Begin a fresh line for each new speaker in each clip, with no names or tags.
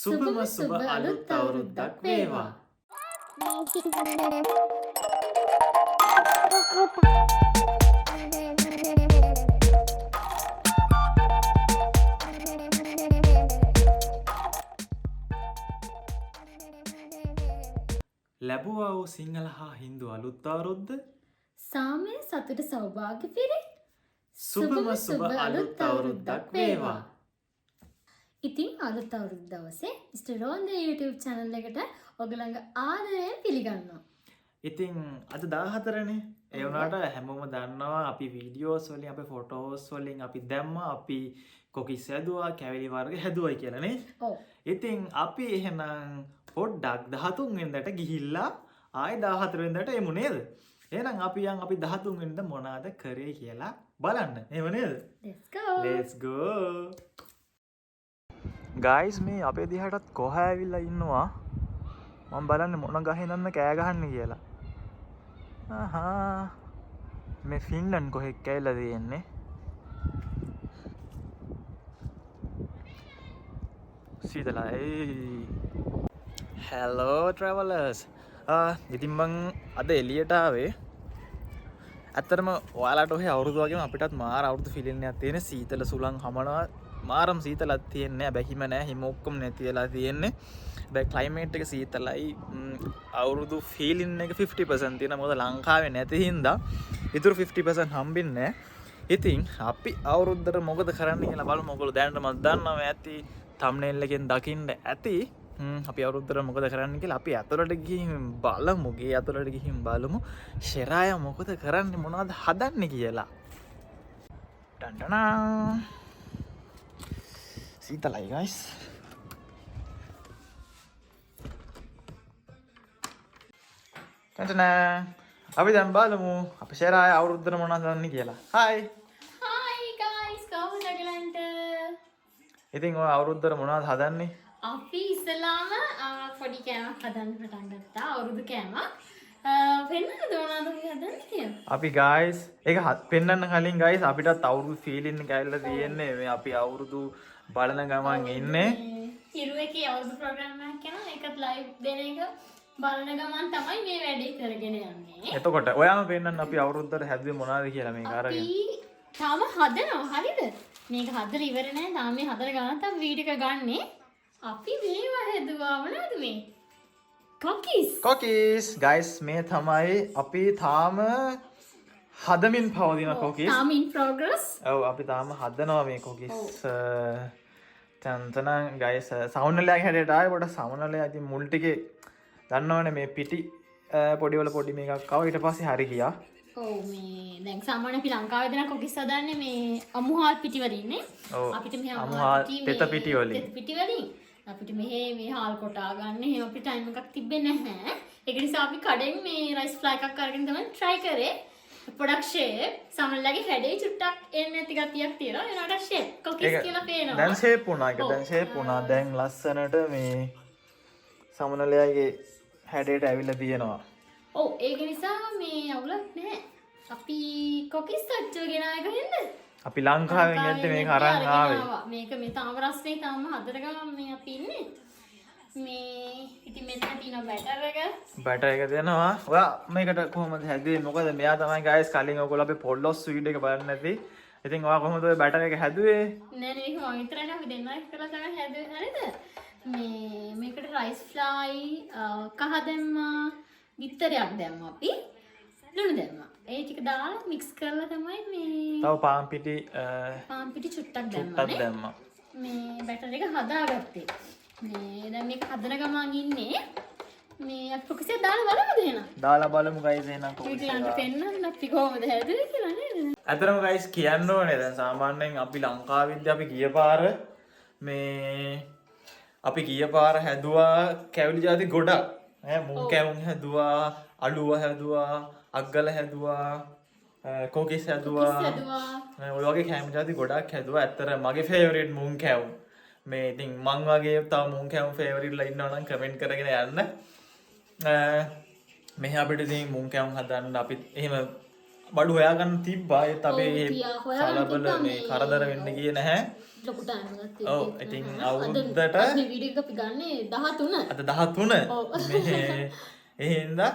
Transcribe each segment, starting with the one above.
සුබම සුබ අලුත් අවුරුද්දක් වේවා. ලැබුවා වූ සිංහල හා හින්දු අලුත් අවුරුද්ද
සාමය සතුට සෞභාග්‍ය පිරි
සුබම සුබ අලුත් අවුරුද්දක් වේවා.
ඉතින් අලුත් අවුරුද්ද දවසේ Mr.Ronde YouTube channel එකට ඔයගලඟ ආදරයෙන් පිළිගන්නවා.
ඉතින් අද 14නේ. ඒ වුණාට හැමෝම දන්නවා අපි වීඩියෝස් වලින් අපේ ෆොටෝස් වලින් අපි දැම්මා අපි කොකිස් හැදුවා කැවිලි වර්ග හැදුවයි කියලා නේ.
ඔව්.
ඉතින් අපි එහෙනම් පොඩ්ඩක් 13 වෙනිදාට ගිහිල්ලා ආයෙ 14 වෙනිදාට එමු නේද? එහෙනම් අපි 13 වෙනිදා මොනවාද කරේ කියලා බලන්න. එහෙම නේද?
Let's go.
ගයිස් මේ අපේ දිහාටත් කොහ ඇවිල්ලා ඉන්නවා. මම බලන්නේ මොන ගහේ නන්න කෑ ගහන්නේ කියලා. මේ ෆින්ලන්ඩ් කොහෙද කියලා තියෙන්නේ? සීතලයි. Hello travelers. ඉතින් මං අද එළියට ආවේ. ඇත්තටම ඔයාලට ඔහේ අවුරුදු වගේම අපිටත් මාර අවුරුදු ෆීලින් එකක් තියෙන සීතල සුළං හමනවා. මාරම් සීතලක් තියෙන්නේ. හැබැයි හිම නැහැ. හිම ඔක්කොම නැති වෙලා තියෙන්නේ. හැබැයි ක්ලයිමේට් එක සීතලයි. අවුරුදු ෆීලින් එක 50% තියෙනවා. මොකද ලංකාවේ නැති හින්දා ඉතුරු 50% හම්බෙන්නේ නැහැ. ඉතින් අපි අවුරුද්දට මොකද කරන්න කියලා බලමු. ඔයගොල්ලෝ දැනට මම දන්නවා ඇති thumbnail එකෙන් දකින්න ඇති. අපි අවුරුද්දට මොකද කරන්න කියලා අපි අතලට ගිහින් බලමු. ගේ අතලට ගිහින් බලමු. ෂෙරාය මොකද කරන්නේ මොනවද හදන්නේ කියලා. ඩන්ඩනා සීතලයි guys. ඩන්ඩනා අපි දැන් බලමු අපි ෂෙරාය අවුරුද්දට මොනවද කරන්නේ කියලා. hi
guys කොහොමද ඔයගලන්ට?
ඉතින් ඔය අවුරුද්දට මොනවද හදන්නේ?
අපි ඉස්සලාම පොඩි කෑමක් හදන්න පටන් ගත්තා. අවුරුදු කෑමක්. වෙනද මොනවද අපි හදන්නේ කියලා?
අපි guys ඒක පෙන්වන්න කලින් guys අපිටත් අවුරුදු ෆීලින් එක ඇවිල්ලා තියෙන්නේ. මේ අපි අවුරුදු බලන ගමන් ඉන්නේ.
හිරු එකේ අවුරුදු ප්‍රෝග්‍රෑම් එකක් කරනවා. ඒකත් ලයිව් දෙන එක බලන ගමන් තමයි මේ වැඩේ කරගෙන යන්නේ.
එතකොට ඔයාම පෙන්වන්න අපි අවුරුද්දට හැදුවේ මොනවද කියලා මේක අරගෙන.
අපි තාම හදනවා හරියද? මේක හදලා ඉවර නැහැ. තාම මේ හදන ගමන් තමයි වීඩියෝ එක ගන්නෙ. අපි මේවා හැදුවා මොනවද මේ?
කොකිස් guys මේ තමයි අපි තාම හදමින් පවතින කොකිස්.
තාම in progress.
ඔව් අපි තාම හදනවා මේ කොකිස්. තන guys සවුන්ඩලයක් හැදේට ආයේ පොඩ සවුන්ඩලයා ඉතින් මුල් ටිකේ දන්නවනේ මේ පිටි පොඩි වල පොඩි මේකක් ආවා ඊට පස්සේ හරි ගියා.
ඔව් මේ දැන් සාමාන්‍ය අපි ලංකාවේ දෙන කොකිස් හදන්නේ මේ අමුහාල් පිටි වලින් නේ. අපිට මේ
අමුහාල් තෙත පිටි වලින්.
තෙත පිටි වලින් අපිට මේ හාල් කොටා ගන්න එහෙම අපිට ටයිම් එකක් තිබෙන්නේ නැහැ. ඒක නිසා අපි කඩෙන් මේ රයිස් ෆ්ලයි එකක් අරගෙන තමයි try කරේ. පොඩක් ෂේප් සමහරලාගේ හැඩේ චුට්ටක් එන්නේ නැති ගතියක් තියෙනවා. ඒනට ෂේප් කොකිස් කියලා පේනවා.
දැන් ෂේප් වුණා. ඒක දැන් ෂේප් වුණා. දැන් ලස්සනට මේ සමනලයාගේ හැඩයට ඇවිල්ලා තියෙනවා.
ඔව් ඒක නිසා මේ අවුලක් නැහැ. අපි කොකිස් තච්චුව ගෙනාව ගින්ද?
අපි ලංකාවෙන් ඇද්ද මේක අරන් ආවේ.
මේක මේ තාම රස්නේ තාම හදර ගමන් මේ අපි ඉන්නේ. මේ ඉතින් මෙතන තියෙන බැටර් එක.
බැටර් එක දෙනවා. ඔයා මේකට කොහොමද හැදුවේ? මොකද මෙයා තමයි guys කලින් ඔයගොල්ලෝ අපේ පොල්ලොස් වීඩියෝ එක බලන්න නැති. ඉතින් ඔයා කොහොමද ඔය බැටර් එක හැදුවේ?
නෑ නේ මේක මම විතරයි අපි දෙන්නා එක්කලා තමයි හැදුවේ. හරිද? මේ මේකට රයිස් ෆ්ලයි කහ දැම්මා. බිත්තරයක් දැම්මා අපි. ලුණු දැම්මා. ඒ ටික දාලා මික්ස් කරලා තමයි මේ
තව පාන් පිටි
චුට්ටක්
දැම්මා.
මේ බැටර් එක හදාගත්තේ. මේ දැන් මේක හදන ගමන් ඉන්නේ. මේ අපි කොකිසිය දාලා බලමුද එහෙනම්?
දාලා බලමු guys එහෙනම් කොකිසිය.
ඊළඟට පෙන්නන්න අපි කොහොමද හැදුවේ කියලා නේද?
අතරම guys කියන්න ඕනේ දැන් සාමාන්‍යයෙන් අපි ලංකාවෙද්දී අපි ගිය පාර හැදුවා කැවිලි ಜಾති ගොඩක්. මුං කැවුම් හැදුවා, අලුව හැදුවා, අග්ගල හැදුවා, කොකිස් හැදුවා. ඔය වගේ කැවුම් ಜಾති ගොඩක් හැදුවා. ඇත්තට මගේ ෆේවරිට් මුං කැවුම්. මේ ඉතින් මං වගේ තව මුං කැවුම් ෆේවරිට්ලා ඉන්නවා නම් කමෙන්ට් කරගෙන යන්න. මෙහි අපිට ඉතින් මුං කැවුම් හදන්න අපි එහෙම බඩු හොයාගන්න තිබ්බා. ඒත් අපි කලබල මේ කරදර වෙන්න ගියේ නැහැ.
ලොකු ටයිම් එකක්
ඔව්
තියෙනවා.
ඉතින්
අද
අවුරුද්දට
මේ වීඩියෝ එක අපි ගන්නේ 13.
අද 13
ඔව්.
ඒ හින්දා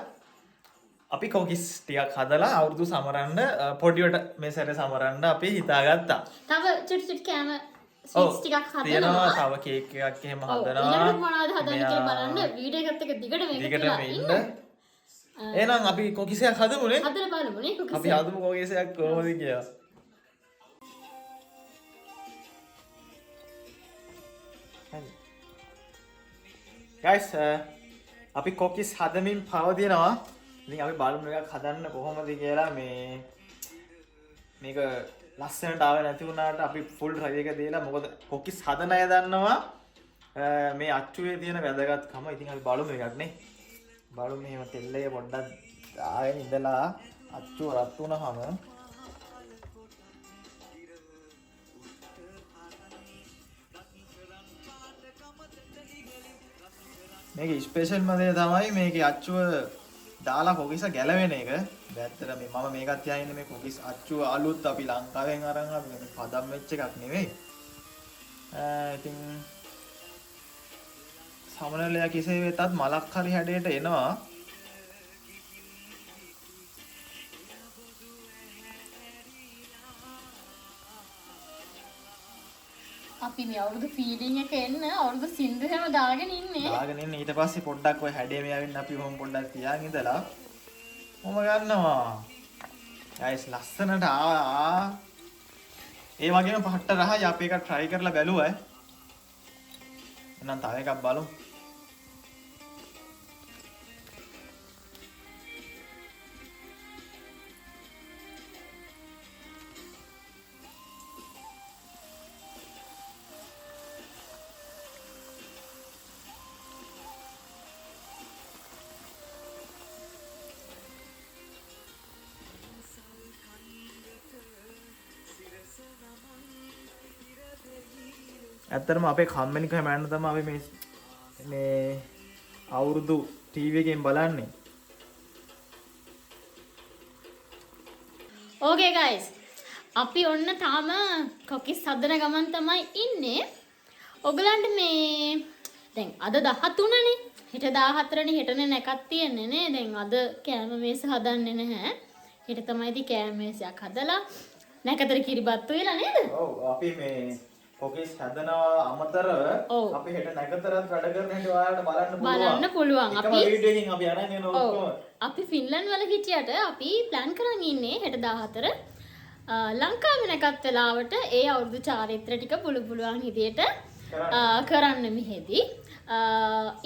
අපි කොකිස් ටිකක් හදලා අවුරුදු සමරන්න පොඩියට මේ සැරේ සමරන්න අපි හිතාගත්තා.
තව චුටි චුටි කෑම
ඔව්
ස්වීට්ස් ටිකක්
තියෙනවා
හදනවා.
තව කේක් එකක් එහෙම
ඔව්.
හදනවා.
ඊළඟට මොනවද හදන්නේ කියලා බලන්න වීඩියෝ එකත් එක්ක දිගට මේක
දිගටම ඉන්න. එහෙනම් අපි කොකිසයක් හදමුනේ.
හදලා බලමුනේ cookies
අපි හදමු කොකිසයක් කොහොමද කියලා. ගයිස් අපි කොකිස් හදමින් පවතිනවා. ඉතින් අපි බලමු එකක් හදන්න කොහොමද කියලා මේක ලස්සනට ආවේ නැති වුණාට අපි ෆුල් ට්‍රයි එක දීලා මොකද කොකිස් හදන අය දන්නවා මේ අච්චුවේ තියෙන වැදගත්කම. ඉතින් අපි බලමු එකක් නේ. බලමු මෙහෙම තෙල් එක පොඩ්ඩක් දාගෙන ඉඳලා අච්චුව රත් වුණාම මේක ස්පෙෂල් මදේ තමයි මේකේ අච්චුව දාලා කොකිස ගැලවෙන එක. ඇත්තට මේ මම මේකත් තියාගෙන මේ කොකිස් අච්චුව අලුත් අපි ලංකාවෙන් අරන් ආපු මේ පදම් වෙච්ච එකක් නෙවෙයි. ඉතින් සමනලයා කෙසේ වෙතත් මලක් හරි හැඩයට එනවා.
අපි මේ අවුරුදු ෆීලිං එක එන්න අවුරුදු සින්දු හැම දාගෙන ඉන්නේ.
දාගෙන ඉන්න ඊට පස්සේ පොඩ්ඩක් ඔය හැඩේ මෙයාවින් අපි කොහොම පොඩ්ඩක් තියාගෙන ඉඳලා මොම ගන්නවා. ගයිස් ලස්සනට ආ ඒ වගේම පහට්ට රහයි අපි එක try කරලා බැලුවා. එහෙනම් තව එකක් බලමු. ඇත්තටම අපේ කම්මැලි කමෙන්ට් තමයි අපි මේ අවුරුදු ටීවී එකෙන් බලන්නේ.
ඕකේ ගයිස්. අපි ඔන්න තාම කොකිස් හදන ගමන් තමයි ඉන්නේ. ඔයගලන්ට මේ දැන් අද 13 නේ. හෙට 14 නේ. හෙටනේ නැකත් තියෙන්නේ නේ. දැන් අද කෑම මේස හදන්නේ නැහැ. හෙට තමයි ඉතින් කෑම මේසයක් හදලා නැකතර කිරිබත්තු වෙලා නේද?
ඔව් අපි මේ කොකිස් හදනවා අමතරව අපි හෙට නැකතරත් වැඩ කරන හැටි ඔයාලට බලන්න පුළුවන්.
අපි
වීඩියෝ එකකින් අපි අරන් යන ඔක්කොම.
අපි ෆින්ලන්ඩ් වල හිටියට අපි ප්ලෑන් කරන් ඉන්නේ හෙට 14 ලංකාවේ නැකත් වෙලාවට ඒ අවුරුදු චාරිත්‍ර ටික පුළුවන් විදියට කරන්න මෙහෙදී.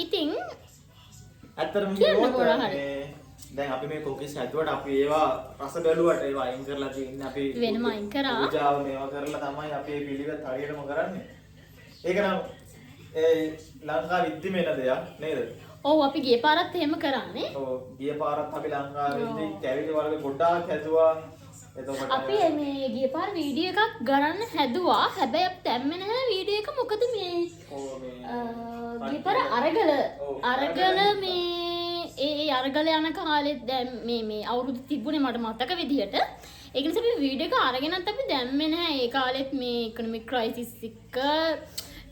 ඉතින්
ඇත්තටම කිව්වොත් දැන් අපි මේ කොකිස් හැදුවට අපි ඒවා රස බැලුවට ඒවා අයින් කරලා තියෙන්නේ අපි
වෙනම අයින් කරා.
පූජාව මේවා කරලා තමයි අපි මේ පිළිවෙත් හරියටම කරන්නේ. ඒක නම් ඒ ලංකාවේ ඉද්දිමේන දෙයක් නේද?
ඔව් අපි ගිය පාරත් එහෙම කරානේ.
ඔව් ගිය පාරත් අපි ලංකාවේදී කැවිලි වර්ග ගොඩාක් හැදුවා. එතකොට
අපි මේ ගිය පාර වීඩියෝ එකක් ගන්න හැදුවා. හැබැයි අපි දැම්මේ නැහැ වීඩියෝ එක. මොකද මේ ගිය පාර අරගල මේ ඒ අරගල යන කාලෙත් දැන් මේ අවුරුදු තිබුණේ මට මතක විදිහට. ඒක නිසා අපි වීඩියෝ එක අරගෙනත් අපි දැම්මේ නැහැ. ඒ කාලෙත් මේ ඉකොනොමික් ක්‍රයිසිස් එක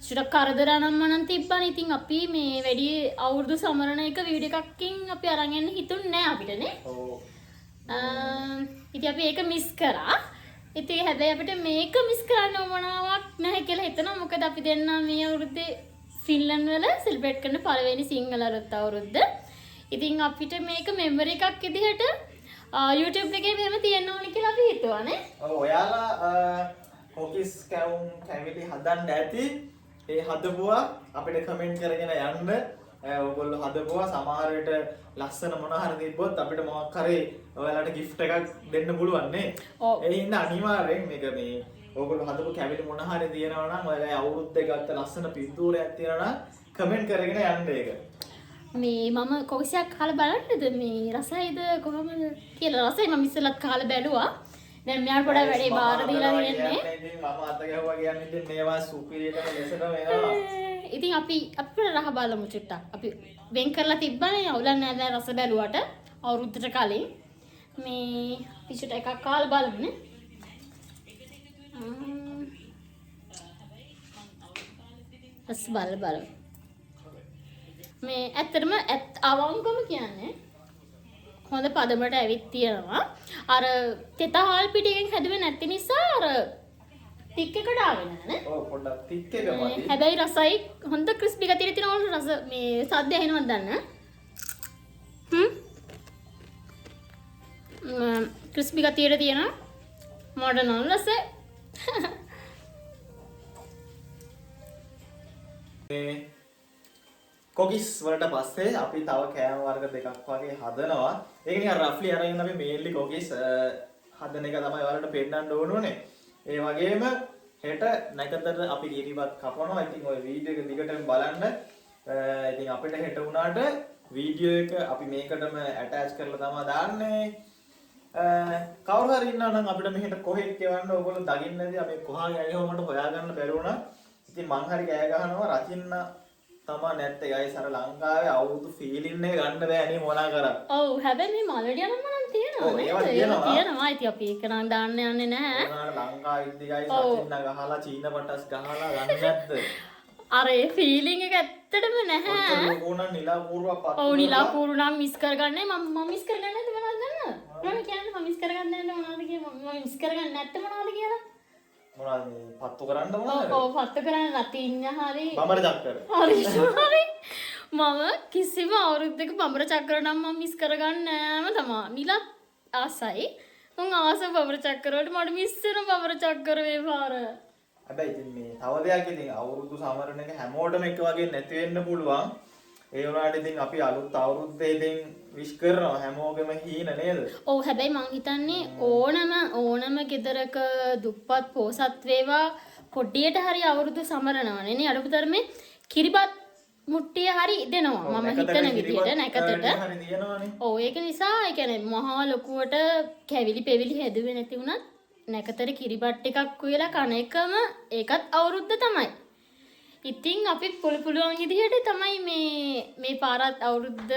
චුට්ටක් කරදර නම් තිබ්බනේ. ඉතින් අපි මේ වැඩි අවුරුදු සමරන එක වීඩියෝ එකකින් අපි අරන් යන්න හිතුන්නේ නැහැ අපිට නේ.
ඔව්.
ඉතින් අපි ඒක මිස් කරා. ඉතින් හැබැයි අපිට මේක මිස් කරන්න ඕනාවක් නැහැ කියලා හිතනවා. මොකද අපි දෙන්න මේ අවුරුද්දේ ෆින්ලන්ඩ් වල සෙලිබ්‍රේට් කරන පළවෙනි සිංහල අලුත් අවුරුද්ද. ඉතින් අපිට මේක මෙමරි එකක් විදිහට YouTube එකේ මෙහෙම තියෙන්න ඕනි කියලා අපි හිතුවානේ.
ඔව් ඔයාලා කොකිස් කැවුම් කැවිලි හදන්න ඇති. ඒ හදපුවා අපිට කමෙන්ට් කරගෙන යන්න. ඔයගොල්ලෝ හදපුවා සමහර විට ලස්සන මොන හරි තිබ්බොත් අපිට මොකක් හරි ඔයාලට gift එකක් දෙන්න පුළුවන් නේ. ඒ හින්දා අනිවාර්යෙන් මේක මේ ඔයගොල්ලෝ හදපු කැවිලි මොන හරි තියෙනවා නම් ඔයාලා අවුරුද්දේ ගත්ත ලස්සන පින්තූරයක් තියෙනවා නම් කමෙන්ට් කරගෙන යන්න ඒක.
මේ මම කොකිසයක් කාලා බලන්නද මේ රසයිද කොහමද කියලා. රසයි මම ඉස්සෙල්ලත් කාලා බැලුවා. දැන් මෙයාට පොඩ්ඩක් වැඩේ බාර දීලා තියෙන්නේ.
ඉතින් මම අත ගැහුවා කියන්නේ ඉතින් මේවා සුපිරියටම ලෙසට වෙනවා.
ඉතින් අපි රහ බලමු චුට්ටක්. අපි වෙන් කරලා තිබ්බනේ අවුලක් නැහැ දැන් රස බැලුවට අවුරුද්දට කලින්. මේ පිටුට එකක් කාලා බලමුනේ. අස් බල මේ ඇත්තටම අවංකවම කියන්නේ හොඳ පදමට ඇවිත් තියෙනවා. අර තෙතහාල් පිටියෙන් හැදුවේ නැති නිසා අර ටික් එකට ආවේ නැහැ නේ.
ඔව් පොඩ්ඩක් ටික් එක මදි.
හැබැයි රසයි හොඳ ක්‍රිස්පි ගතිය තියෙන ඕන රස මේ සද්ද ඇහෙනවද දන්න? ක්‍රිස්පි ගතියට තියෙන මොඩර්න් රස.
කොකිස් වලට පස්සේ අපි තව කෑම වර්ග දෙකක් වගේ හදනවා. ඒක නිකන් රෆ්ලි අරගෙන අපි මේන්ලි කොකිස් හදන එක තමයි ඔයාලට පෙන්නන්න ඕනේ. ඒ වගේම හෙට නැකතට අපි කිරිබත් කපනවා. ඉතින් ওই වීඩියෝ එක දිගටම බලන්න. ඉතින් අපිට හෙට උනාට වීඩියෝ එක අපි මේකටම ඇටච් කරලා තමයි දාන්නේ. කවුරු හරි ඉන්නවා නම් අපිට මෙහෙට කොහෙත් කියවන්න ඕගොල්ලෝ දකින්න නැති අපි කොහා ගියව මට හොයාගන්න බැරි වුණා. ඉතින් මං හරි කෑ ගහනවා රචින්න තමා නැත්තේ ගයිස් අර ලංකාවේ අවුරුදු ෆීලින් එක ගන්න බෑ නේ මොනා කරා.
ඔව් හැබැයි මේ මලඩිය නම් මනම් තියෙනවා.
ඔව් ඒවා තියෙනවා.
තියෙනවා. ඉතින් අපි ඒක නම් දාන්න යන්නේ නැහැ.
මොනාට ලංකාවේ ඉද්දි ගයිස් රචින්න ගහලා චීන පටස් ගහලා ගන්න නැද්ද?
අර ඒ ෆීලිං එක ඇත්තටම නැහැ.
ඔතන ඕන නිලාපූර්ව පත්.
ඔව් නිලාපූර්ව නම් මිස් කරගන්නේ මම මිස් කරගන්නේ නැද්ද මොනවද දන්නවද? මම කියන්නේ මම මිස් කරගන්නේ නැද්ද මොනවද කියලා මම මිස් කරගන්නේ නැත්te මොනවද කියලා?
මොනවද මේ පත්තු කරන්න මොනවද?
ඔව් පත්තු කරන්න රතින්න හරි.
බඹර චක්කර.
හරි. මම කිසිම අවුරුද්දක බඹර චක්කර නම් මම මිස් කරගන්නේ නෑම තමයි. නිලත් ආසයි. මං ආස බඹර චක්කර වලට මට මිස් වෙන බඹර චක්කර මේ පාර.
හැබැයි ඉතින් මේ තව දෙයක් ඉතින් අවුරුදු සමරන එක හැමෝටම එක වගේ නැති වෙන්න පුළුවන්. ඒ වුණාට ඉතින් අපි අලුත් අවුරුද්දේ ඉතින් විශ් කරනවා හැමෝගෙම හීන නේද?
ඔව් හැබැයි මං හිතන්නේ ඕනම ගෙදරක දුප්පත් පෝසත් වේවා පොඩ්ඩියට හරි අවුරුදු සමරනවනේ නේ අඩුතරමේ කිරිබත් මුට්ටිය හරි දෙනවා මම හිතන විදියට නැකතට.
හරි දිනනවානේ.
ඔව් ඒක නිසා ඒ කියන්නේ මහා ලොකුවට කැවිලි පෙවිලි හැදුවේ නැති වුණත් නැකතට කිරිබත් එකක් උයලා කන එකම ඒකත් අවුරුද්ද තමයි. ඉතින් අපි පුළුවන් විදිහට තමයි මේ පාරත් අවුරුද්ද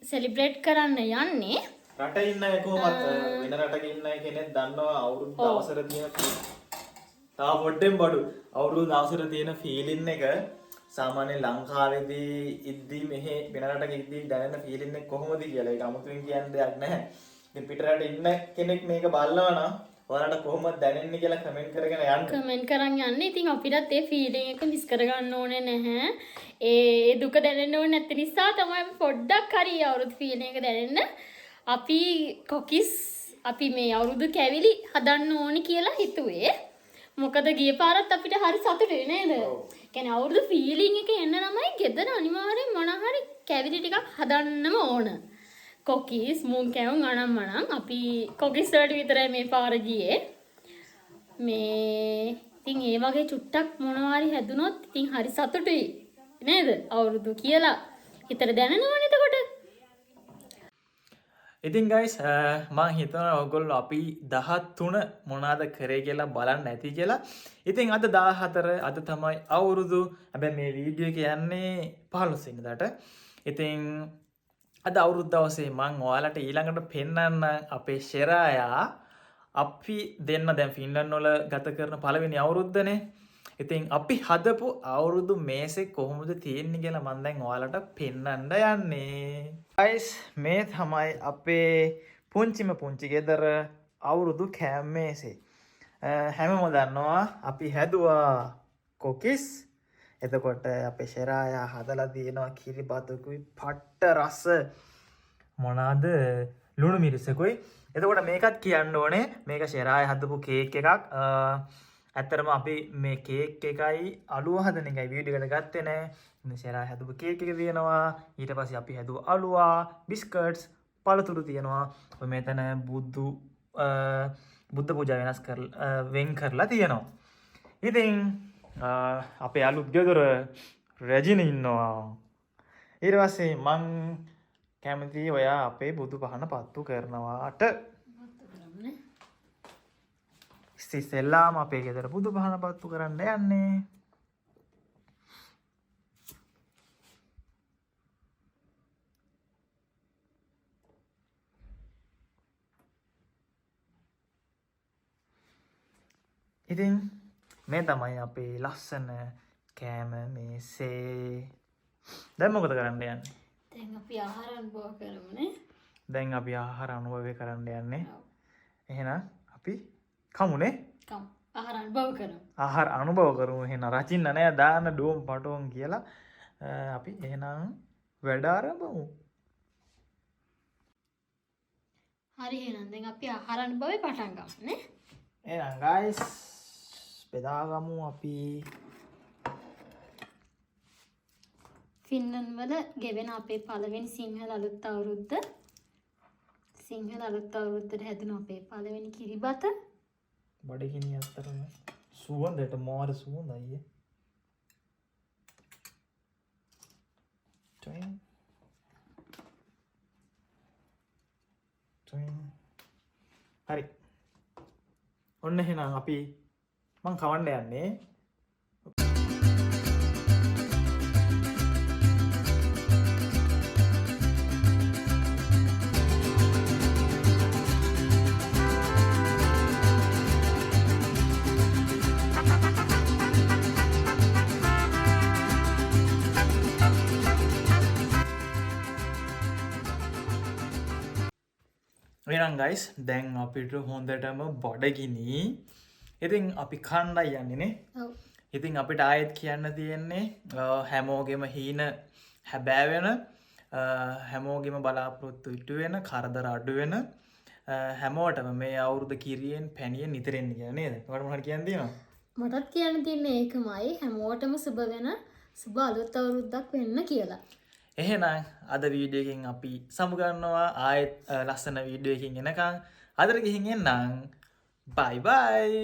සෙලිබ්‍රේට් කරන්න යන්නේ.
රට ඉන්න කොහොමත් වෙන රටක ඉන්න කෙනෙක් දන්නවා අවුරුද්ද අවසර තියෙන තා පොඩ්ඩෙන් බඩු අවුරුදු අවසර තියෙන ෆීලින් එක සාමාන්‍ය ලංකාවේදී ඉද්දි මෙහෙ වෙන රටක ඉද්දි දැනෙන ෆීලින් එක කොහොමද කියලා ඒක අමුතුවෙන් කියන්න දෙයක් නැහැ. ඉතින් පිටරට ඉන්න කෙනෙක් මේක බලනවා නම් ඔයාලට කොහොමද දැනෙන්නේ කියලා කමෙන්ට් කරගෙන යන්න.
කමෙන්ට් කරන් යන්න. ඉතින් අපිටත් ඒ ෆීලිං එක මිස් කරගන්න ඕනේ නැහැ. ඒ දුක දැනෙන්න ඕනේ නැති නිසා තමයි පොඩ්ඩක් හරි අවුරුදු ෆීලිං එක දැනෙන්න අපි කොකිස් අපි මේ අවුරුදු කැවිලි හදන්න ඕනි කියලා හිතුවේ. මොකද ගිය පාරත් අපිට හරි සතුටුයි නේද? කියන්නේ අවුරුදු ෆීලිං එක එන්න ළමයි ගෙදර අනිවාර්යෙන් මොන හරි කැවිලි ටිකක් හදන්නම ඕන. කොකිස් මුං කැවුම් අනම්මනම් අපි කොකිස් වලට විතරයි මේ පාර ගියේ. මේ ඉතින් ඒ වගේ චුට්ටක් මොනවා හරි හැදුනොත් ඉතින් හරි සතුටුයි නේද? අවුරුදු කියලා හිතට දැනෙනවනේ එතකොට.
ඉතින් ගයිස් මං හිතනවා ඔයගොල්ලෝ අපි 13 මොනවාද කරේ කියලා බලන්න ඇති කියලා. ඉතින් අද 14 අද තමයි අවුරුදු. හැබැයි මේ වීඩියෝ එක යන්නේ 15 වෙනිදාට. ඉතින් අද අවුරුදු දවසේ මං ඔයාලට ඊළඟට පෙන්වන්න අපේ ශෙරායා අපි දෙන්න දැන් ෆින්ලන්ඩ් වල ගත කරන පළවෙනි අවුරුද්දනේ. ඉතින් අපි හදපු අවුරුදු මේසේ කොහොමද තියෙන්නේ කියලා මම දැන් ඔයාලට පෙන්වන්න යන්නේ. guys මේ තමයි අපේ පුංචිම පුංචි ගෙදර අවුරුදු කෑම මේසේ. හැමෝම දන්නවා අපි හැදුවා කොකිස්. එතකොට අපේ ශෙරායා හදලා තියෙනවා කිරිබතුකුයි පට්ට රස මොනවාද ලුණු මිරිසකුයි. එතකොට මේකත් කියන්න ඕනේ මේක ශෙරායා හදපු කේක් එකක්. ඇත්තරම අපි මේ කේක් එකයි අලුව හදන එකයි වීඩියෝ එකට ගත්තේ නෑ. ඉතින් ශෙරායා හදපු කේක් එක තියෙනවා. ඊට පස්සේ අපි හැදුව අලුවා, බිස්කට්ස්, පළතුරු තියෙනවා. ඔය මෙතන බුද්ධ පූජා වෙන් කරලා තියෙනවා. ඉතින් අපේ අලුත් ගෙදර රැජින ඉන්නවා. ඊට පස්සේ මං කැමති ඔයා අපේ බුදු පහන පත්තු කරනවාට. ඉස්සෙල්ලාම අපේ ගෙදර බුදු පහන පත්තු කරන්න යන්නේ. ඉතින් මේ තමයි අපේ ලස්සන කෑම මේසේ. දැන් මොකද කරන්න යන්නේ?
දැන් අපි ආහාර අනුභව කරමුනේ.
දැන් අපි ආහාර අනුභවය කරන්න යන්නේ.
ඔව්.
එහෙනම් අපි කමුනේ.
කම් ආහාර අනුභව කරමු.
ආහාර අනුභව කරමු. එහෙනම් රචින්න නෑ දාන්න ඩෝම් පටෝම් කියලා අපි එහෙනම් වැඩ ආරම්භමු.
හරි එහෙනම් දැන් අපි ආහාර අනුභවය පටන් ගමු නේ.
එහෙනම් guys බෙදාගමු අපි.
ෆින්ලන්ඩ් වල ගෙවෙන අපේ පළවෙනි සිංහල අලුත් අවුරුද්ද. සිංහල අලුත් අවුරුද්දට හැදුණු අපේ පළවෙනි කිරිබත.
බඩගිනි අතරම සුවඳට මාර සුවඳයි. ටොයින් ටොයින්. හරි. ඔන්න එහෙනම් අපි මං කවන්න යන්නේ. එහෙනම් guys දැන් අපිට හොඳටම බඩගිනි. ඉතින් අපි කණ්ඩායි යන්නේ නේ.
ඔව්.
ඉතින් අපිට ආයෙත් කියන්න තියෙන්නේ හැමෝගෙම හීන හැබෑ වෙන හැමෝගෙම බලාපොරොත්තු ඉටු වෙන කරදර අඩු වෙන හැමෝටම මේ අවුරුද්ද කිරියෙන් පැණියෙන් ඉතිරෙන්න කියලා නේද? ඔයාලට මොනවද කියන්න තියෙනවද?
මටත් කියන්න තියෙන්නේ ඒකමයි. හැමෝටම සුබ වෙන සුබ අලුත් අවුරුද්දක් වෙන්න කියලා.
එහෙනම් අද වීඩියෝ එකකින් අපි සමුගන්නවා. ආයෙත් ලස්සන වීඩියෝ එකකින් එනකන් අදට ගිහින් එන්නම්. බයි බයි.